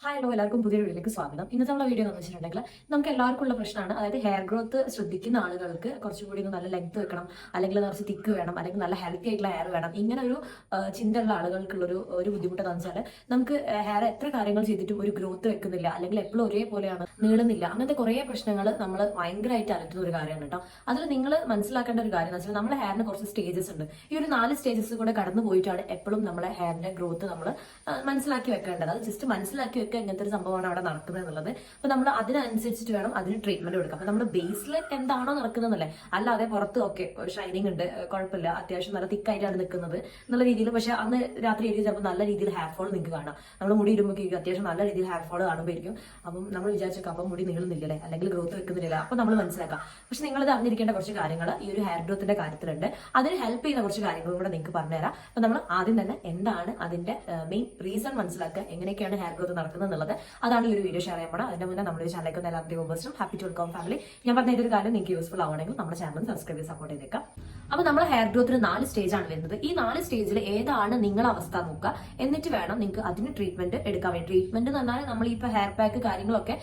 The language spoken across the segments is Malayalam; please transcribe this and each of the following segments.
ഹായ് ഹലോ എല്ലാവർക്കും പുതിയ വീഡിയോയിലേക്ക് സ്വാഗതം. ഇന്നത്തെ നമ്മുടെ വീഡിയോ എന്ന് വെച്ചിട്ടുണ്ടെങ്കിൽ നമുക്ക് എല്ലാവർക്കും ഉള്ള പ്രശ്നമാണ്. അതായത് ഹെയർ ഗ്രോത്ത് ശ്രദ്ധിക്കുന്ന ആളുകൾക്ക് കുറച്ചുകൂടി നല്ല ലെങ്ത് വെക്കണം, അല്ലെങ്കിൽ കുറച്ച് തിക്ക് വേണം, അല്ലെങ്കിൽ നല്ല ഹെൽത്തി ആയിട്ടുള്ള ഹെയർ വേണം. ഇങ്ങനെ ഒരു ചിന്തയുള്ള ആളുകൾക്കുള്ളൊരു ഒരു ബുദ്ധിമുട്ട് എന്ന് വെച്ചാൽ നമുക്ക് ഹെയർ എത്ര കാര്യങ്ങൾ ചെയ്തിട്ടും ഒരു ഗ്രോത്ത് വെക്കുന്നില്ല, അല്ലെങ്കിൽ എപ്പോഴും ഒരേപോലെയാണ്, നീളുന്നില്ല. അങ്ങനത്തെ കുറേ പ്രശ്നങ്ങൾ നമ്മൾ ഭയങ്കരമായിട്ട് അലട്ടുന്ന ഒരു കാര്യമാണ് കേട്ടോ. അതിൽ നിങ്ങൾ മനസ്സിലാക്കേണ്ട ഒരു കാര്യം എന്ന് വെച്ചാൽ നമ്മുടെ ഹെയറിന് കുറച്ച് സ്റ്റേജസ് ഉണ്ട്. ഈ ഒരു 4 സ്റ്റേജസ് കൂടെ കടന്നു പോയിട്ടാണ് എപ്പോഴും നമ്മുടെ ഹെയറിന്റെ ഗ്രോത്ത് നമ്മൾ മനസ്സിലാക്കി വെക്കേണ്ടത്. അത് ജസ്റ്റ് മനസ്സിലാക്കി വെക്കുക, ഇങ്ങനത്തെ ഒരു സംഭവമാണ് അവിടെ നടക്കുന്നത് എന്നുള്ളത്. അപ്പൊ നമ്മൾ അതിനനുസരിച്ചിട്ട് വേണം അതിന് ട്രീറ്റ്മെന്റ് കൊടുക്കാം. അപ്പൊ നമ്മുടെ ബേസിൽ എന്താണോ നടക്കുന്നതല്ലേ, അല്ലാതെ പുറത്ത് ഓക്കെ ഷൈനിങ് ഉണ്ട്, കുഴപ്പമില്ല, അത്യാവശ്യം നല്ല തിക്കായിട്ടാണ് നിൽക്കുന്നത് എന്നുള്ള രീതിയിൽ. പക്ഷെ അന്ന് രാത്രി എഴുതി ചിലപ്പോൾ നല്ല രീതിയിൽ ഹെയർ ഫോൾ നിങ്ങൾക്ക് കാണാം. നമ്മൾ മുടി ഇടുമ്പോൾ അത്യാവശ്യം നല്ല രീതിയിൽ ഹെയർ ഫോൾ കാണുമ്പോഴേക്കും അപ്പം നമ്മൾ വിചാരിച്ചേക്കാം അപ്പം മുടി നീളുന്നില്ലല്ലേ, അല്ലെങ്കിൽ ഗ്രോത്ത് വെക്കുന്നില്ല. അപ്പൊ നമ്മൾ മനസ്സിലാക്കാം. പക്ഷെ നിങ്ങളിത് അറിഞ്ഞിരിക്കേണ്ട കുറച്ച് കാര്യങ്ങൾ ഈ ഒരു ഹെയർ ഗ്രോത്തിന്റെ കാര്യത്തിലുണ്ട്. അതിന് ഹെൽപ്പ് ചെയ്യുന്ന കുറച്ച് കാര്യങ്ങളും കൂടെ നിങ്ങൾക്ക് പറഞ്ഞുതരാം. അപ്പൊ നമ്മൾ ആദ്യം തന്നെ എന്താണ് അതിന്റെ മെയിൻ റീസൺ മനസ്സിലാക്കുക, എങ്ങനെയൊക്കെയാണ് ഹെയർ ഗ്രോത്ത് നടക്കുന്നത് എന്നുള്ളത്. അതാണ് ഈ ഒരു വീഡിയോ ഷെയർ ചെയ്യാൻ പോണത്. അതിന്റെ മുന്നേ നമ്മുടെ ചാനലിലേക്ക് ഒന്ന് എല്ലാവരുടെയും ഉപദേശം ഹാപ്പി ടു വെൽക്കം ഫാമിലി. ഞാൻ പറഞ്ഞ ഇതൊരു കാര്യം നിങ്ങൾക്ക് യൂസ്ഫുൾ ആവണമെങ്കിൽ നമ്മുടെ ചാനൽ സബ്സ്ക്രൈബ് ചെയ്ത് സപ്പോർട്ട് ചെയ്തേക്കാം. അപ്പൊ നമ്മുടെ ഹെയർ ഗ്രോത്തിന് 4 സ്റ്റേജ് ആണ് വരുന്നത്. ഈ 4 സ്റ്റേജിൽ ഏതാണ് നിങ്ങളുടെ അവസ്ഥ നോക്കുക, എന്നിട്ട് വേണം നിങ്ങൾക്ക് അതിന് ട്രീറ്റ്മെന്റ് എടുക്കാൻ വേണ്ടി. ട്രീറ്റ്മെന്റ് എന്ന് പറഞ്ഞാൽ നമ്മൾ ഇപ്പൊ ഹെയർ പാക്ക് കാര്യങ്ങളൊക്കെ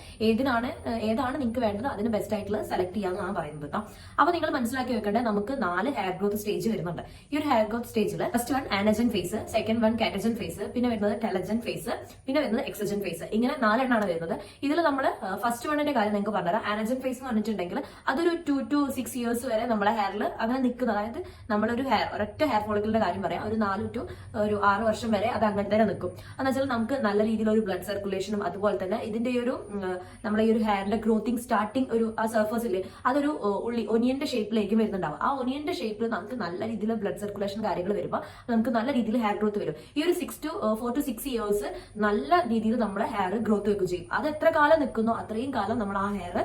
ഏതാണ് നിങ്ങൾക്ക് വേണ്ടത് അതിന് ബെസ്റ്റ് ആയിട്ടുള്ള സെലക്ട് ചെയ്യാന്നാണ് പറയുന്നത് കേട്ടോ. അപ്പൊ നിങ്ങൾ മനസ്സിലാക്കി വെക്കേണ്ടത് നമുക്ക് 4 ഹെയർ ഗ്രോത്ത് സ്റ്റേജ് വരുന്നുണ്ട്. ഈ ഒരു ഹെയർ ഗ്രോത്ത് സ്റ്റേജിൽ first one anagen phase, second one catagen phase, പിന്നെ വരുന്നത് ടെലജൻ ഫേസ്, പിന്നെ വരുന്നത് എക്സജൻ ഫേസ്. ഇങ്ങനെ 4 എണ്ണമാണ് വരുന്നത്. ഇതിൽ നമ്മൾ ഫസ്റ്റ് വണ്ണിന്റെ കാര്യം നിങ്ങൾക്ക് പറഞ്ഞുതരാം. ആനജൻ ഫേസ് എന്ന് പറഞ്ഞിട്ടുണ്ടെങ്കിൽ അതൊരു 2 to 6 ഇയേഴ്സ് വരെ നമ്മളെ ഹെയറിൽ അങ്ങനെ നിൽക്കുന്നത്. അതായത് നമ്മളൊരു ഒരൊറ്റ ഹെയർ ഫോളിക്കിളിന്റെ കാര്യം പറയാം, ഒരു 4 to 6 വർഷം വരെ അത് അങ്ങനെ തന്നെ നിൽക്കും. എന്ന് വെച്ചാൽ നമുക്ക് നല്ല രീതിയിലൊരു ബ്ലഡ് സർക്കുലേഷനും അതുപോലെ തന്നെ ഇതിന്റെ ഒരു നമ്മളെ ഈ ഒരു ഹെയറിന്റെ ഗ്രോത്തിങ് സ്റ്റാർട്ടിങ് ഒരു ആ സർഫസ് ഇല്ലേ, അതൊരു ഒനിയന്റെ ഷേപ്പിലേക്ക് വരുന്നുണ്ടാവും. ആ ഒനിയന്റെ ഷേപ്പിൽ നമുക്ക് നല്ല രീതിയിൽ ബ്ലഡ് സർക്കുലേഷൻ കാര്യങ്ങൾ വരുമ്പോൾ നമുക്ക് നല്ല രീതിയിൽ ഹെയർ ഗ്രോത്ത് വരും. ഈ ഒരു 4 to 6 ഇയേഴ്സ് നല്ല രീതിയിൽ നമ്മുടെ ഹെയർ ഗ്രോത്ത് വെക്കും ചെയ്യും. അത് എത്ര കാലം നിൽക്കുന്നോ അത്രയും കാലം നമ്മൾ ആ ഹെയർ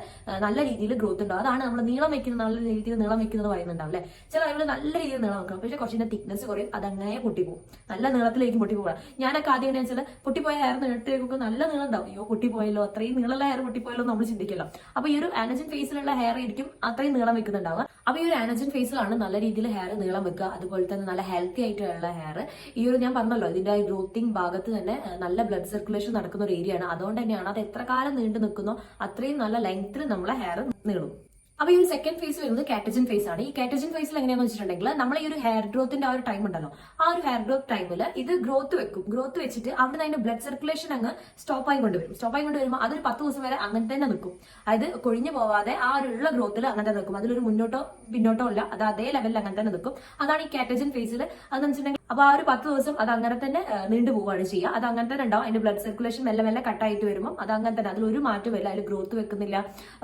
നല്ല രീതിയിൽ ഗ്രോത്ത് ഉണ്ടാവും. അതാണ് നമ്മൾ നീളം വെക്കുന്നത്, നല്ല രീതിയിൽ നീളം വെക്കുന്നത് പറയുന്നുണ്ടാവും അല്ലെ. ചില ആളുകൾ നല്ല രീതിയിൽ നീളം വെക്കണം, പക്ഷെ കുറച്ചിന്റെ തിക്നെസ് കുറയും, അതങ്ങനെ പൊട്ടിപ്പോകും. നല്ല നീളത്തിലേക്ക് പൊട്ടിപ്പോകാം. ഞാനൊക്കെ ആദ്യം എങ്ങനെയാ വെച്ചാൽ പൊട്ടിപ്പോയ ഹെയർ നീട്ടിലേക്ക് നല്ല നീളം ഉണ്ടാവും. അയ്യോ പൊട്ടിപ്പോയല്ലോ, അത്രയും നീളമുള്ള ഹെയർ പൊട്ടിപ്പോയല്ലോ നമ്മൾ ചിന്തിക്കല്ലോ. അപ്പൊ ഈ ഒരു ആനജൻ ഫേസിലുള്ള ഹെയർ ആയിരിക്കും അത്രയും നീളം വെക്കുന്നുണ്ടാവുക. അപ്പൊ ഈ ഒരു ആനജൻ ഫേസിലാണ് നല്ല രീതിയിൽ ഹെയർ നീളം വെക്കുക. അതുപോലെ തന്നെ നല്ല ഹെൽത്തി ആയിട്ടുള്ള ഹെയർ. ഈ ഒരു ഞാൻ പറഞ്ഞല്ലോ ഇതിന്റെ ഗ്രോത്തിങ് ഭാഗത്ത് തന്നെ നല്ല ബ്ലഡ് സർക്കുലേഷൻ നടക്കുന്ന ഒരു ഏരിയ ആണ്. അതുകൊണ്ട് തന്നെയാണ് അത് എത്ര കാലം നീണ്ടു നിൽക്കുന്നോ അത്രയും നല്ല ലെങ്ത്തിൽ നമ്മളെ ഹെയർ നീളും. അപ്പൊ ഈ ഒരു സെക്കൻഡ് ഫേസ് വരുന്നത് കാറ്റജൻ ഫേസ് ആണ്. ഈ കാറ്റജൻ ഫേസിൽ എങ്ങനെയാന്ന് വെച്ചിട്ടുണ്ടെങ്കിൽ നമ്മൾ ഈ ഒരു ഹെയർ ഗ്രോത്തിന്റെ ആ ഒരു ടൈം ഉണ്ടല്ലോ, ആ ഒരു ഹെയർ ഗ്രോത്ത് ടൈമിൽ ഇത് ഗ്രോത്ത് വെക്കും. ഗ്രോത്ത് വെച്ചിട്ട് അവിടെ അതിന്റെ ബ്ലഡ് സർക്കുലേഷൻ അങ്ങ് സ്റ്റോപ്പ് ആയി കൊണ്ടുവരും. സ്റ്റോപ്പ് ആയി കൊണ്ടുവരുമ്പോൾ അതൊരു 10 ദിവസം വരെ അങ്ങനെ തന്നെ നിൽക്കും. അതായത് കൊഴിഞ്ഞു പോവാതെ ആ ഒരു ഉള്ള ഗ്രോത്തിൽ അങ്ങനെ തന്നെ നിൽക്കും. അതിലൊരു മുന്നോട്ടോ പിന്നോട്ടോ ഇല്ല, അത് അതേ ലെവലിൽ അങ്ങനെ തന്നെ നിൽക്കും. അതാണ് ഈ കാറ്റജൻ ഫേസിൽ. അതെന്ന് വെച്ചിട്ടുണ്ടെങ്കിൽ അപ്പൊ ആ ഒരു 10 ദിവസം അത് അങ്ങനെ തന്നെ നീണ്ടു പോവുകയാണ് ചെയ്യുക. അത് അങ്ങനെ തന്നെ ഉണ്ടാവും. അതിന്റെ ബ്ലഡ് സർക്കുലേഷൻ മെല്ലെ മെല്ലെ കട്ടായിട്ട് വരുമ്പോൾ അത് അങ്ങനെ തന്നെ, അതിലൊരു മാറ്റം വരില്ല. അതിൽ ഗ്രോത്ത് വെക്കുന്നില്ല,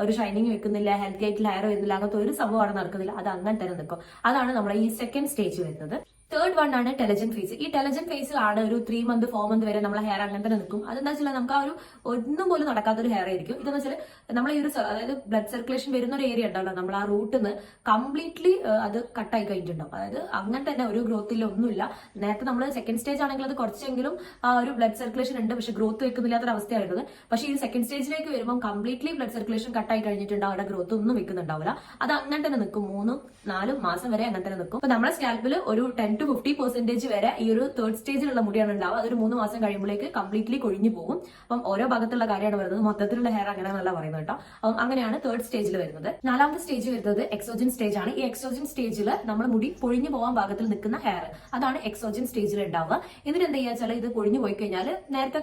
ഒരു ഷൈനിങ് വെക്കുന്നില്ല, ഹെൽത്തി ആയിട്ട് ഹെയർ വരുന്നില്ല, അങ്ങനത്തെ ഒരു സംഭവം അവിടെ നടക്കുന്നില്ല. അത് അങ്ങനെ തന്നെ നിൽക്കും. അതാണ് നമ്മുടെ ഈ സെക്കൻഡ് സ്റ്റേജ് വരുന്നത്. തേർഡ് വൺ ആണ് ടെലജൻ ഫേസ്. ഈ ടെലജൻ ഫേസിലാണ് ഒരു 3 month 4 month വരെ നമ്മളെ ഹെയർ അങ്ങനെ തന്നെ നിൽക്കും. അതെന്താ വെച്ചാൽ നമുക്ക് ആ ഒരു ഒന്നും പോലും നടക്കാത്തൊരു ഹെയർ ആയിരിക്കും. ഇതെന്ന് വെച്ചാൽ നമ്മളെ ഈ ഒരു അതായത് ബ്ലഡ് സർക്കുലേഷൻ വരുന്ന ഒരു ഏരിയ ഉണ്ടാവല്ലോ, നമ്മൾ ആ റൂട്ടിൽ നിന്ന് കംപ്ലീറ്റ്ലി അത് കട്ടായി കഴിഞ്ഞിട്ടുണ്ടാവും. അതായത് അങ്ങനെ തന്നെ ഒരു ഗ്രോത്തിൽ ഒന്നുമില്ല. നേരത്തെ നമ്മൾ സെക്കൻഡ് സ്റ്റേജ് ആണെങ്കിൽ അത് കുറച്ചെങ്കിലും ആ ഒരു ബ്ലഡ് സർക്കുലേഷൻ ഉണ്ട്, പക്ഷെ ഗ്രോത്ത് വെക്കുന്നില്ലാത്തൊരു അവസ്ഥയായിരുന്നത്. പക്ഷേ ഈ സെക്കൻഡ് സ്റ്റേജിലേക്ക് വരുമ്പോൾ കംപ്ലീറ്റ്ലി ബ്ലഡ് സർക്കുലേഷൻ കട്ടായി കഴിഞ്ഞിട്ടുണ്ടാവും. അവിടെ ഗ്രോത്ത് ഒന്നും വെക്കുന്നുണ്ടാവില്ല. അത് അങ്ങനെ തന്നെ നിൽക്കും. 3-4 മാസം വരെ അങ്ങനെ തന്നെ നിൽക്കും. അപ്പൊ നമ്മുടെ സ്കാൽപ്പിൽ ഒരു 10 to 50% വരെ ഈ ഒരു തേർഡ് സ്റ്റേജിലുള്ള മുടിയാണ് ഉണ്ടാവുക. അതൊരു 3 മാസം കഴിയുമ്പോഴേക്ക് കംപ്ലീറ്റ്ലി കൊഴിഞ്ഞു പോകും. അപ്പം ഓരോ ഭാഗത്തുള്ള കാര്യമാണ് വരുന്നത്, മൊത്തത്തിലുള്ള ഹെയർ അങ്ങനെയാണല്ല പറയുന്നത് കേട്ടോ. അപ്പം അങ്ങനെയാണ് തേർഡ് സ്റ്റേജിൽ വരുന്നത്. 4ാമത്തെ സ്റ്റേജ് വരുന്നത് എക്സോജൻ സ്റ്റേജ് ആണ്. ഈ എക്സോജൻ സ്റ്റേജിൽ നമ്മൾ മുടി പൊഴിഞ്ഞു പോകാൻ ഭാഗത്തിൽ നിൽക്കുന്ന ഹെയർ, അതാണ് എക്സോജൻ സ്റ്റേജിൽ ഉണ്ടാവുക. എന്നിട്ട് എന്താ വെച്ചാൽ ഇത് പൊഴിഞ്ഞു പോയി കഴിഞ്ഞാൽ നേരത്തെ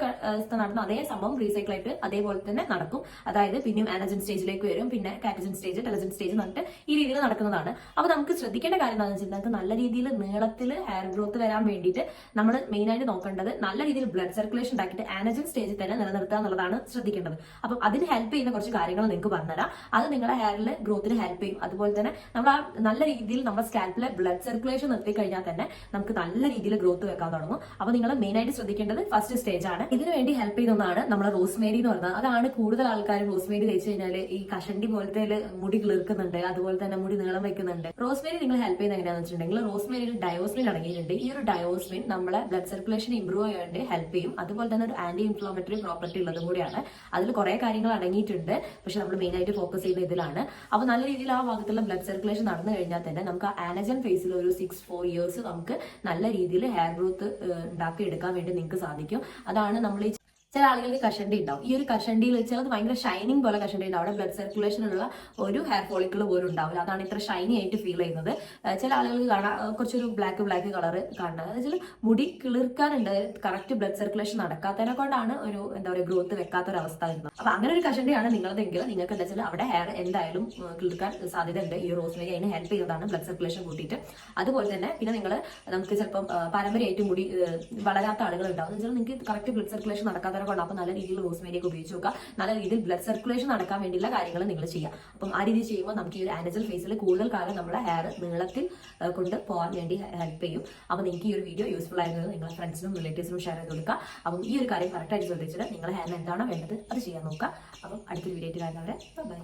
നടന്ന അതേ സംഭവം റീസൈക്കിൾ ആയിട്ട് അതേപോലെ തന്നെ നടക്കും. അതായത് പിന്നെയും ആനജൻ സ്റ്റേജിലേക്ക് വരും, പിന്നെ കാറ്റജൻ സ്റ്റേജ്, ടെലജൻ സ്റ്റേജ് എന്നിട്ട് ഈ രീതിയിൽ നടക്കുന്നതാണ്. അപ്പൊ നമുക്ക് ശ്രദ്ധിക്കേണ്ട കാര്യം എന്താണെന്ന് വെച്ചാൽ നമുക്ക് നല്ല രീതിയിൽ നീളത്തിൽ ഹെയർ ഗ്രോത്ത് വരാൻ വേണ്ടിയിട്ട് നമ്മൾ മെയിൻ ആയിട്ട് നോക്കേണ്ടത് നല്ല രീതിയിൽ ബ്ലഡ് സർക്കുലേഷൻ ഉണ്ടാക്കിയിട്ട് ആനജൻ സ്റ്റേജിൽ തന്നെ നിലനിർത്തുക എന്നുള്ളതാണ് ശ്രദ്ധിക്കേണ്ടത്. അപ്പം അതിന് ഹെൽപ്പ് ചെയ്യുന്ന കുറച്ച് കാര്യങ്ങൾ നിങ്ങൾക്ക് പറഞ്ഞുതരാം. അത് നിങ്ങളുടെ ഹെയറിൽ ഗ്രോത്തിന് ഹെൽപ്പ് ചെയ്യും. അതുപോലെ തന്നെ നമ്മൾ ആ നല്ല രീതിയിൽ നമ്മുടെ സ്കാൽപ്പിലെ ബ്ലഡ് സർക്കുലേഷൻ നിർത്തി കഴിഞ്ഞാൽ തന്നെ നമുക്ക് നല്ല രീതിയിൽ ഗ്രോത്ത് വെക്കാൻ തുടങ്ങും. അപ്പൊ നിങ്ങൾ മെയിൻ ആയിട്ട് ശ്രദ്ധിക്കേണ്ടത് ഫസ്റ്റ് സ്റ്റേജ് ആണ്. ഇതിനു വേണ്ടി ഹെൽപ്പ് ചെയ്യുന്നതാണ് നമ്മുടെ റോസ്മേരി എന്ന് പറയുന്നത്. അതാണ് കൂടുതൽ ആൾക്കാർ റോസ്മേരി തേച്ച് കഴിഞ്ഞാൽ ഈ കഷണ്ടി പോലത്തെ മുടി കിളിർക്കുന്നുണ്ട്, അതുപോലെ തന്നെ മുടി നീളം വെക്കുന്നുണ്ട്. റോസ്മേരി നിങ്ങൾ ഹെൽപ്പ് ചെയ്യുന്ന എങ്ങനെയാണെന്ന് വെച്ചിട്ടുണ്ടെങ്കിൽ റോസ്മേരിയിൽ ഡയോസ്മിൻ അടങ്ങിയിട്ടുണ്ട്. ഈ ഒരു ഡയോസ്മിൻ നമ്മളെ ബ്ലഡ് സർക്കുലേഷൻ ഇംപ്രൂവ് ചെയ്യാൻ വേണ്ടി ഹെൽപ്പ് ചെയ്യും. അതുപോലെ തന്നെ ഒരു ആന്റി ഇൻഫ്ലോമേറ്ററി പ്രോപ്പർട്ടി ഉള്ളതും കൂടിയാണ്. അതിൽ കുറെ കാര്യങ്ങൾ അടങ്ങിയിട്ടുണ്ട്, പക്ഷെ നമ്മൾ മെയിൻ ആയിട്ട് ഫോക്കസ് ചെയ്യുന്ന ഇതിലാണ്. അപ്പൊ നല്ല രീതിയിൽ ആ ഭാഗത്തുള്ള ബ്ലഡ് സർക്കുലേഷൻ നടന്നു കഴിഞ്ഞാൽ തന്നെ നമുക്ക് ആ ആനജൻ ഫേസിൽ ഒരു 6-4 ഇയേഴ്സ് നമുക്ക് നല്ല രീതിയിൽ ഹെയർ ഗ്രോത്ത് ഉണ്ടാക്കി എടുക്കാൻ വേണ്ടി നിങ്ങൾക്ക് സാധിക്കും. അതാണ് നമ്മൾ ഈ ചില ആളുകൾക്ക് കഷണ്ടി ഉണ്ടാവും. ഈ ഒരു കഷണ്ടിയിൽ ചിലത് ഭയങ്കര ഷൈനിങ് പോലെ കഷണ്ടി ഉണ്ടാവും. അവിടെ ബ്ലഡ് സർക്കുലേഷനുള്ള ഒരു ഹെയർ ഫോളിക്കിൾ പോലും ഉണ്ടാവില്ല. അതാണ് ഇത്ര ഷൈനി ആയിട്ട് ഫീൽ ചെയ്യുന്നത്. ചില ആളുകൾക്ക് കാണാം കുറച്ചൊരു ബ്ലാക്ക് കളർ കാണുന്നത്. എന്ന് വെച്ചാൽ മുടി കിളിർക്കാനുണ്ട്, കറക്റ്റ് ബ്ലഡ് സർക്കുലേഷൻ നടക്കാത്തതിനെ കൊണ്ടാണ് ഒരു എന്താ പറയുക ഗ്രോത്ത് വെക്കാത്ത ഒരു അവസ്ഥ വരുന്നത്. അപ്പൊ അങ്ങനെ ഒരു കഷണ്ടിയാണ് നിങ്ങളതെങ്കിൽ നിങ്ങൾക്ക് എന്താ വെച്ചാൽ അവിടെ ഹെയർ എന്തായാലും കിളിർക്കാൻ സാധ്യത ഉണ്ട്. ഈ റോസ്മേരി അതിന് ഹെൽപ്പ് ചെയ്യുന്നതാണ് ബ്ലഡ് സർക്കുലേഷൻ കൂട്ടിയിട്ട്. അതുപോലെ തന്നെ പിന്നെ നമുക്ക് ചിലപ്പം പാരമ്പര്യമായിട്ട് മുടി വളരാത്ത ആളുകൾ ഉണ്ടാവും. എന്ന് വെച്ചാൽ നിങ്ങൾക്ക് കറക്റ്റ് ബ്ലഡ് സർക്കുലേഷൻ നടക്കാത്ത കൊണ്ട് അപ്പോൾ നല്ല രീതിയിൽ റോസ്മേരിയൊക്കെ ഉപയോഗിച്ച് നോക്കുക. നല്ല രീതിയിൽ ബ്ലഡ് സർക്കുലേഷൻ നടക്കാൻ വേണ്ടിയുള്ള കാര്യങ്ങൾ നിങ്ങൾ ചെയ്യുക. അപ്പം ആ രീതി ചെയ്യുമ്പോൾ നമുക്ക് ഈ ഒരു ആനജൽ ഫേസിൽ കൂടുതൽ കാലം നമ്മുടെ ഹെയർ നീളത്തിൽ കൊണ്ട് പോകാൻ വേണ്ടി ഹെൽപ്പ് ചെയ്യും. അപ്പോൾ നിങ്ങൾക്ക് ഈ ഒരു വീഡിയോ യൂസ്ഫുൾ ആയിരുന്നത് നിങ്ങളുടെ ഫ്രണ്ട്സിനും റിലേറ്റീവ്സിനും ഷെയർ ചെയ്ത് കൊടുക്കുക. അപ്പം ഈ ഒരു കാര്യം കറക്റ്റായിട്ട് ശ്രദ്ധിച്ചിട്ട് നിങ്ങളുടെ ഹെയറിന് എന്താണോ വേണ്ടത് അത് ചെയ്യാൻ നോക്കുക. അപ്പം അടുത്തൊരു വീഡിയോ ആയിട്ട് കാണുന്നവരെ ബൈ.